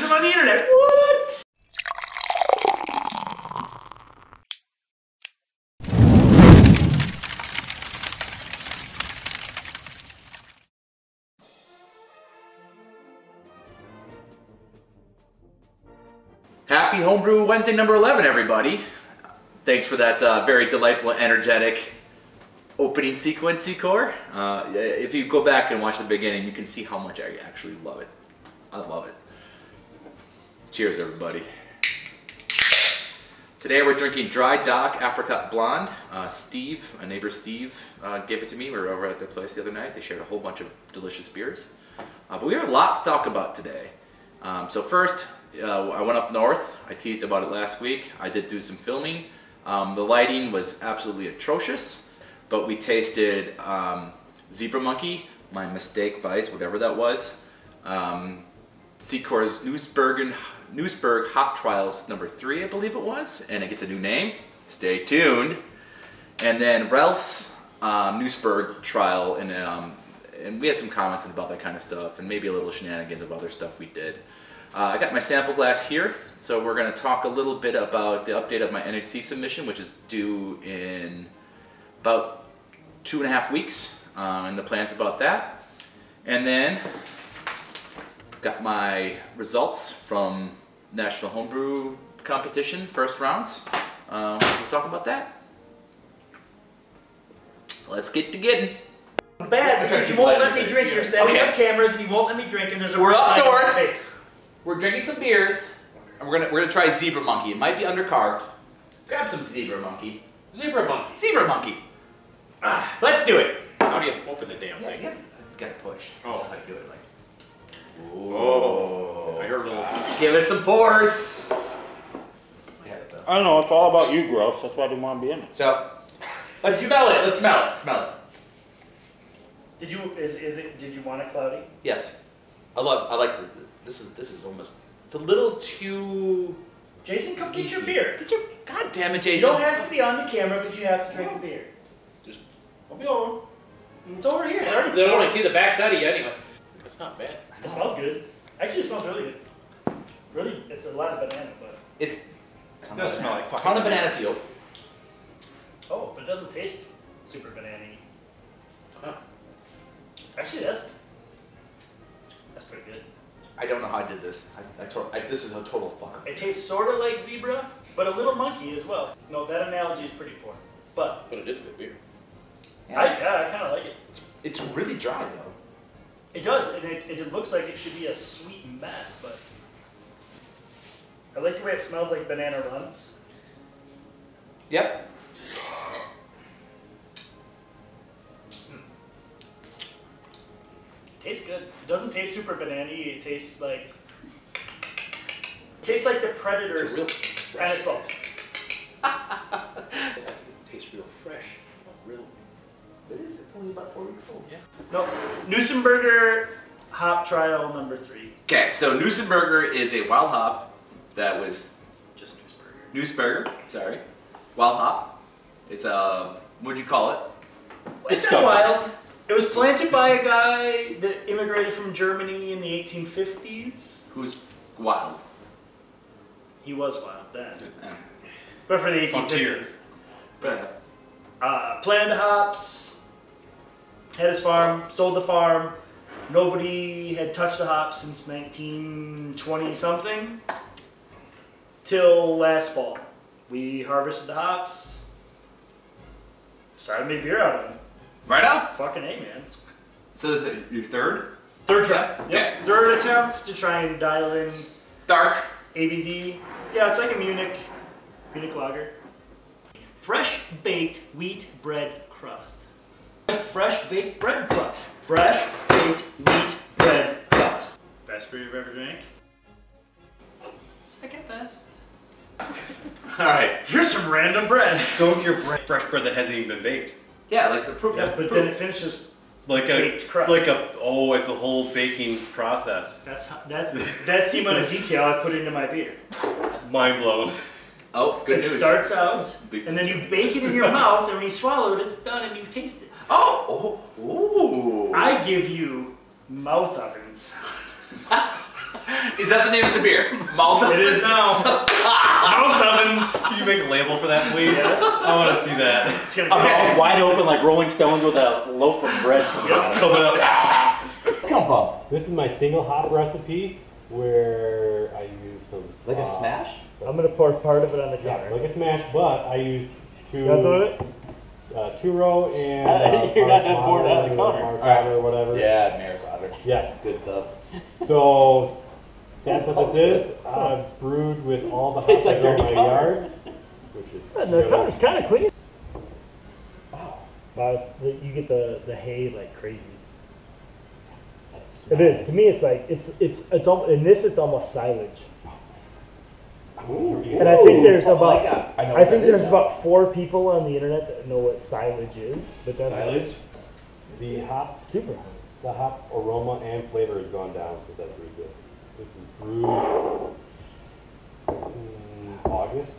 them on the internet. What? Happy Homebrew Wednesday number 11, everybody. Thanks for that very delightful, energetic opening sequence, Secor. If you go back and watch the beginning, you can see how much I actually love it. I love it. Cheers, everybody. Today we're drinking Dry Dock Apricot Blonde. Steve, my neighbor Steve, gave it to me. We were over at their place the other night. They shared a whole bunch of delicious beers. But we have a lot to talk about today. So first, I went up north. I teased about it last week. I did do some filming. The lighting was absolutely atrocious, but we tasted Zebra Monkey, my mistake vice, whatever that was. Secor's Newsburg Hop Trials number 3, I believe it was, and it gets a new name. Stay tuned. And then Ralph's Newsburg trial, and we had some comments about that kind of stuff, and maybe a little shenanigans of other stuff we did. I got my sample glass here, so we're going to talk a little bit about the update of my NHC submission, which is due in about 2.5 weeks, and the plans about that. And then got my results from National Homebrew Competition, first rounds. We'll talk about that. Let's get to getting. Bad because you won't let me drink. You're setting up cameras and you won't let me drink, and there's a We're up north. face. We're drinking some beers, and we're gonna try Zebra Monkey. It might be undercarb. Grab some Zebra Monkey. Zebra Monkey. Zebra Monkey. Let's do it. How do you open the damn thing? You gotta push. Oh. That's how you do it. Like. Oh. I heard a little. Give us some pours. I don't know, it's all about you, Gross. That's why I didn't want to be in it. So, let's smell it. Let's smell it. Smell it. Did you? Did you want it cloudy? Yes. I like this is almost. It's a little too. Jason, come get your easy. beer. God damn it, You Jason. don't have to be on the camera, but you have to drink the beer. Just, I'll be over. It's over here. It's already. they don't only see the backside of you anyway. It's not bad. It smells good. Actually, it smells really good. Really, it's a lot of banana, but. It does smell like fucking ton of banana peel. Oh, but it doesn't taste super banana-y. Huh. Actually, that's pretty good. I don't know how I did this. This is a total fuck. It tastes sort of like zebra, but a little monkey as well. No, that analogy is pretty poor. But it is good beer. Yeah. I kind of like it. It's really dry though. It does, and it looks like it should be a sweet mess, but I like the way it smells like banana runs. Yep. Tastes good. It doesn't taste super banana-y. It tastes like the Predators kind of slow. It tastes real fresh. Real. It is. It's only about 4 weeks old. Yeah. No, Newsburger Hop Trial number 3. Okay, so Newsburger is a wild hop that was Just Newsburger. Newsburger. Sorry, wild hop. It's what'd you call it? It's not wild. It was planted by a guy that immigrated from Germany in the 1850s. Who's wild? He was wild then. Yeah. But for the 1850s. Frontiers. But Planted the hops, had his farm, sold the farm. Nobody had touched the hops since 1920 something. Till last fall. We harvested the hops, started to make beer out of them. right up. Fucking A, man. So this is your third? Third try. Okay. Yep. Third attempt to try and dial in Dark. ABV. Yeah, it's like a Munich lager. Fresh baked wheat bread crust. Fresh baked bread crust. Fresh baked wheat bread crust. Best beer you've ever drank? Second best. Alright. Here's some random bread. Don't your fresh bread that hasn't even been baked. Yeah, like the proof. Yeah, but then it finishes Like baked crust. it's a whole baking process. That's the amount of detail I put into my beer. Mind blown. Oh, good It news. starts out, and then you bake it in your mouth, and when you swallow it, it's done, and you taste it. Oh, ooh. I give you mouth ovens. Is that the name of the beer? Mouth ovens? It is now. Mouth ovens. Can you make a label for that, please? Yes. I want to see that. It's gonna be Okay. Wide open like Rolling Stones with a loaf of bread coming out. Coming up. Come from? This is my single hop recipe where I use some. Like a smash? I'm gonna pour part of it on the Yes, counter. like a smash, but I use You guys want it? two-row and You're not gonna pour it on the counter. Marsala or whatever. Yeah, Mayor's Otter. Yes. Good stuff. So that's what this is. I've brewed with all the hops Tastes like I grow in dirty my counter. yard, which is And the counter's kind of clean. Wow. But you get the hay like crazy. That's It is. To me, it's like it's in this it's almost silage. Ooh. And I think there's Oh, about I know I what think that is there's now. about 4 people on the internet that know what silage is. But that's Silage. The hop, super hot. the hop aroma and flavor has gone down since I brewed this. This is brewed in August.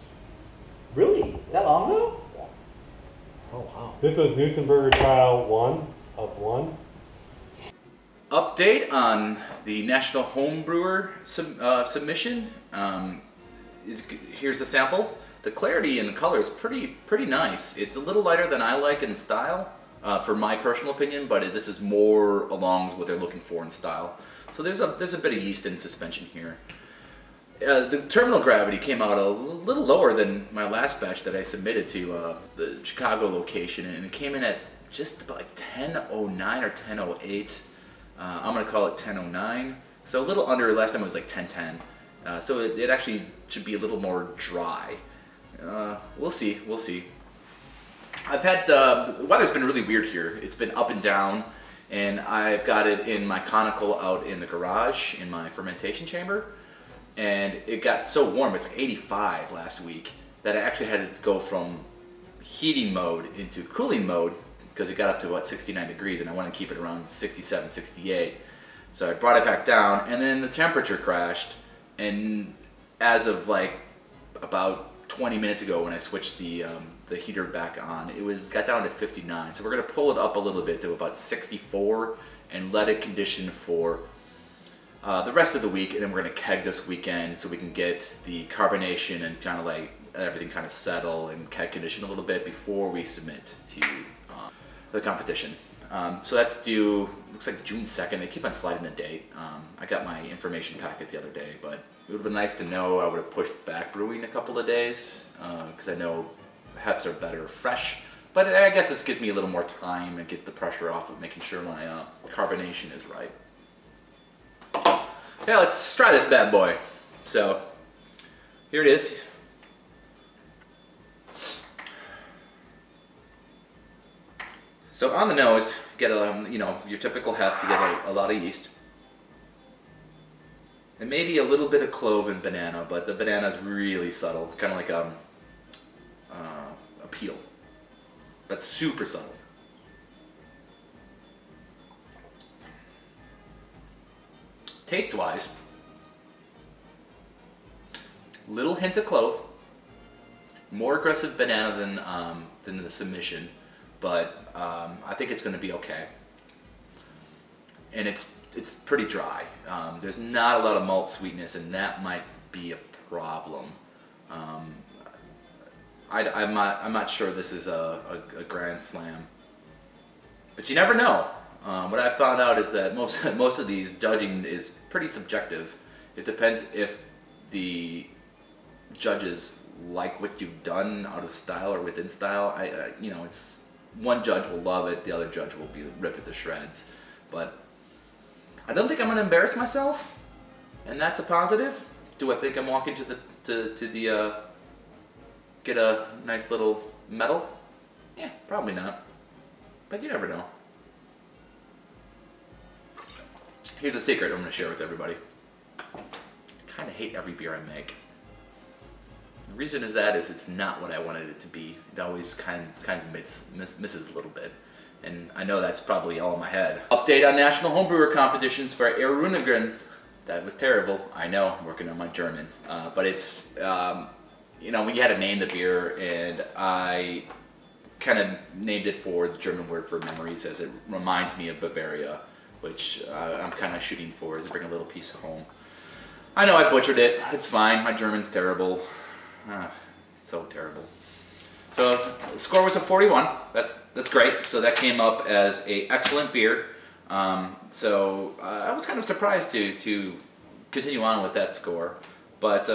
Really? That long ago? Oh wow. This was Newsenberger trial 1 of 1. Update on the National Home Brewer submission. Here's the sample. The clarity and the color is pretty nice. It's a little lighter than I like in style, for my personal opinion, but this is more along what they're looking for in style. So there's a bit of yeast in suspension here. The terminal gravity came out a little lower than my last batch that I submitted to the Chicago location, and it came in at just about like 1009 or 1008. I'm gonna call it 1009. So a little under. Last time it was like 1010. So it actually should be a little more dry. We'll see. We'll see. I've had the weather's been really weird here. It's been up and down, and I've got it in my conical out in the garage in my fermentation chamber, and it got so warm. It's like 85 last week that I actually had to go from heating mode into cooling mode because it got up to about 69 degrees, and I want to keep it around 67, 68. So I brought it back down, and then the temperature crashed. And as of like about 20 minutes ago, when I switched the heater back on, it got down to 59. So we're gonna pull it up a little bit to about 64 and let it condition for the rest of the week, and then we're gonna keg this weekend so we can get the carbonation and kind of like everything kind of settle and keg condition a little bit before we submit to the competition. So that's due, looks like June 2nd. They keep on sliding the date. I got my information packet the other day, but it would have been nice to know. I would have pushed back brewing a couple of days because I know hefts are better fresh. But I guess this gives me a little more time and get the pressure off of making sure my carbonation is right. Yeah, let's try this bad boy. So here it is. So on the nose, get your typical heft. You get a lot of yeast, and maybe a little bit of clove and banana, but the banana is really subtle, kind of like a peel, but super subtle. Taste-wise, little hint of clove, more aggressive banana than the submission. But I think it's going to be okay, and it's pretty dry. There's not a lot of malt sweetness, and that might be a problem. I'm not sure this is a grand slam, but you never know. What I found out is that most of these judging is pretty subjective. It depends if the judges like what you've done out of style or within style. It's. One judge will love it, the other judge will rip it to shreds. But I don't think I'm gonna embarrass myself, and that's a positive. Do I think I'm walking to the get a nice little medal? Yeah, probably not. But you never know. Here's a secret I'm gonna share with everybody. I kinda hate every beer I make. The reason is it's not what I wanted it to be. It always kind of misses a little bit. And I know that's probably all in my head. Update on National Homebrewer competitions for Erunagren. That was terrible. I know, I'm working on my German. But it's, when you had to name the beer, and I kind of named it for the German word for memories, as it reminds me of Bavaria, which I'm kind of shooting for, is to bring a little piece home. I know I butchered it. It's fine. My German's terrible. So terrible. So the score was a 41. That's great. So that came up as a excellent beer. I was kind of surprised to continue on with that score, but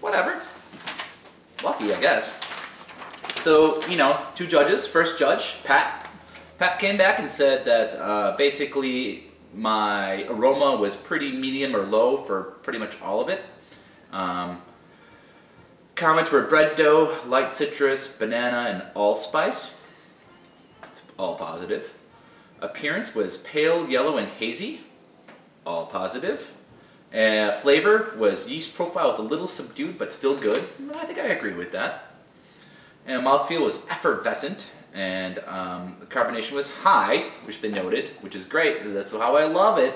whatever. Lucky, I guess. So, you know, 2 judges. First judge, Pat. Pat came back and said that basically my aroma was pretty medium or low for pretty much all of it. Comments were bread dough, light citrus, banana, and allspice. It's all positive. Appearance was pale yellow and hazy. All positive. Flavor was yeast profile with a little subdued but still good. I think I agree with that. And mouthfeel was effervescent, and the carbonation was high, which they noted, which is great. That's how I love it.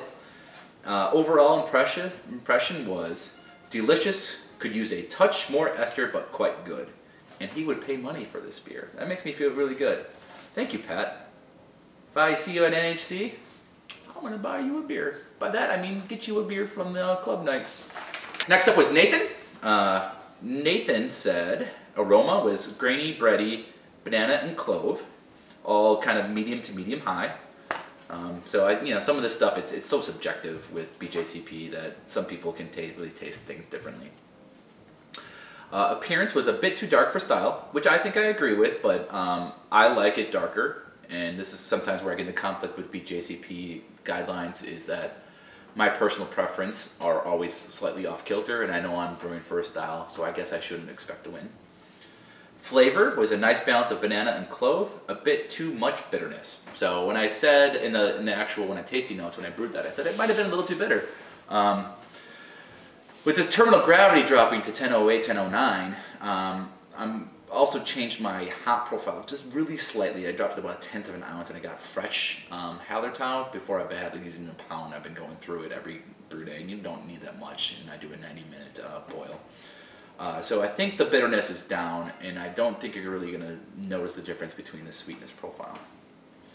Overall impression was delicious. Could use a touch more ester, but quite good. And he would pay money for this beer. That makes me feel really good. Thank you, Pat. If I see you at NHC, I'm gonna buy you a beer. By that I mean get you a beer from the club night. Next up was Nathan. Nathan said aroma was grainy, bready, banana, and clove, all kind of medium to medium high. Some of this stuff it's so subjective with BJCP that some people can really taste things differently. Appearance was a bit too dark for style, which I think I agree with, but I like it darker, and this is sometimes where I get into conflict with BJCP guidelines, is that my personal preference are always slightly off kilter, and I know I'm brewing for a style, so I guess I shouldn't expect to win. Flavor was a nice balance of banana and clove, a bit too much bitterness. So when I said in the actual, when I tasting notes, when I brewed that, I said it might have been a little too bitter. With this terminal gravity dropping to 1008, 1009, I'm also changed my hop profile just really slightly. I dropped it about 1/10 of an ounce, and I got fresh Hallertau. Before I've been using a pound, I've been going through it every brew day, and you don't need that much, and I do a 90-minute boil. So I think the bitterness is down, and I don't think you're really going to notice the difference between the sweetness profile.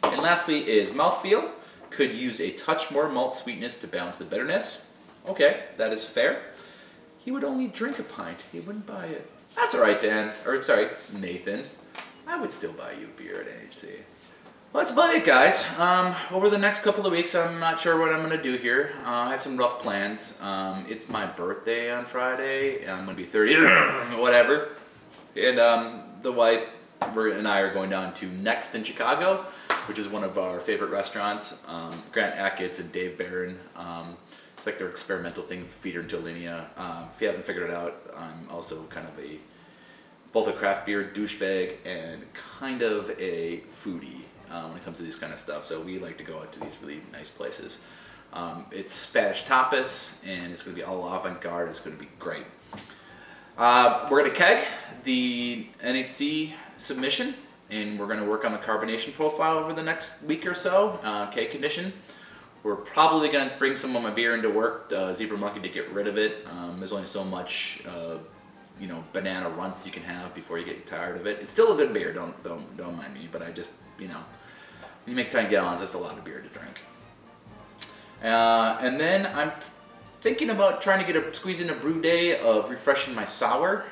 And lastly is mouthfeel. Could use a touch more malt sweetness to balance the bitterness. Okay, that is fair. He would only drink a pint. He wouldn't buy it. That's all right, Dan. Or sorry, Nathan. I would still buy you a beer at NHC. Well, that's about it, guys. Over the next couple of weeks, I'm not sure what I'm going to do here. I have some rough plans. It's my birthday on Friday. I'm going to be 30, whatever. And the wife and I are going down to Next in Chicago, which is one of our favorite restaurants. Grant Achatz and Dave Barron. It's like their experimental thing, Feeder and Jolinia. If you haven't figured it out, I'm also kind of both a craft beer douchebag and kind of a foodie when it comes to this kind of stuff. So we like to go out to these really nice places. It's Spanish tapas, and it's going to be all avant-garde. It's going to be great. We're going to keg the NHC submission, and we're going to work on the carbonation profile over the next week or so, keg condition. We're probably going to bring some of my beer into work, Zebra Monkey, to get rid of it. There's only so much banana runts you can have before you get tired of it. It's still a good beer, don't mind me, but I just, when you make 10 gallons, that's a lot of beer to drink. And then I'm thinking about trying to squeeze in a brew day of refreshing my sour,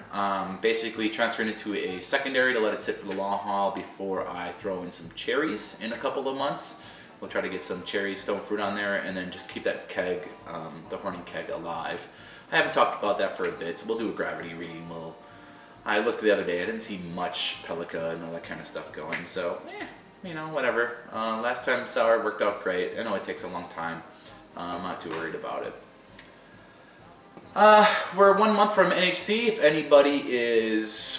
basically transferring it to a secondary to let it sit for the long haul before I throw in some cherries in a couple of months. We'll try to get some cherry stone fruit on there, and then just keep that keg, the horny keg, alive. I haven't talked about that for a bit, so we'll do a gravity reading. I looked the other day, I didn't see much Pelica and all that kind of stuff going, so whatever. Last time sour worked out great. I know it takes a long time. I'm not too worried about it. We're 1 month from NHC. If anybody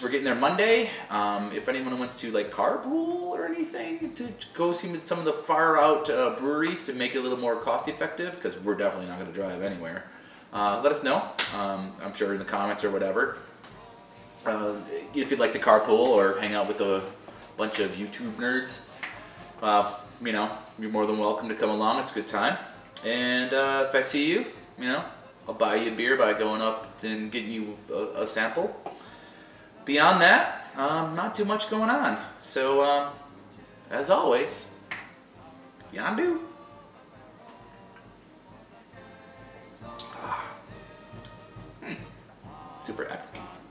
we're getting there Monday. If anyone wants to carpool or anything to go see some of the far out breweries to make it a little more cost effective, because we're definitely not going to drive anywhere, let us know. I'm sure in the comments or whatever. If you'd like to carpool or hang out with a bunch of YouTube nerds, you're more than welcome to come along. It's a good time. And if I see you, I'll buy you a beer by going up and getting you a sample. Beyond that, not too much going on. So, as always, Yon'do. Super African.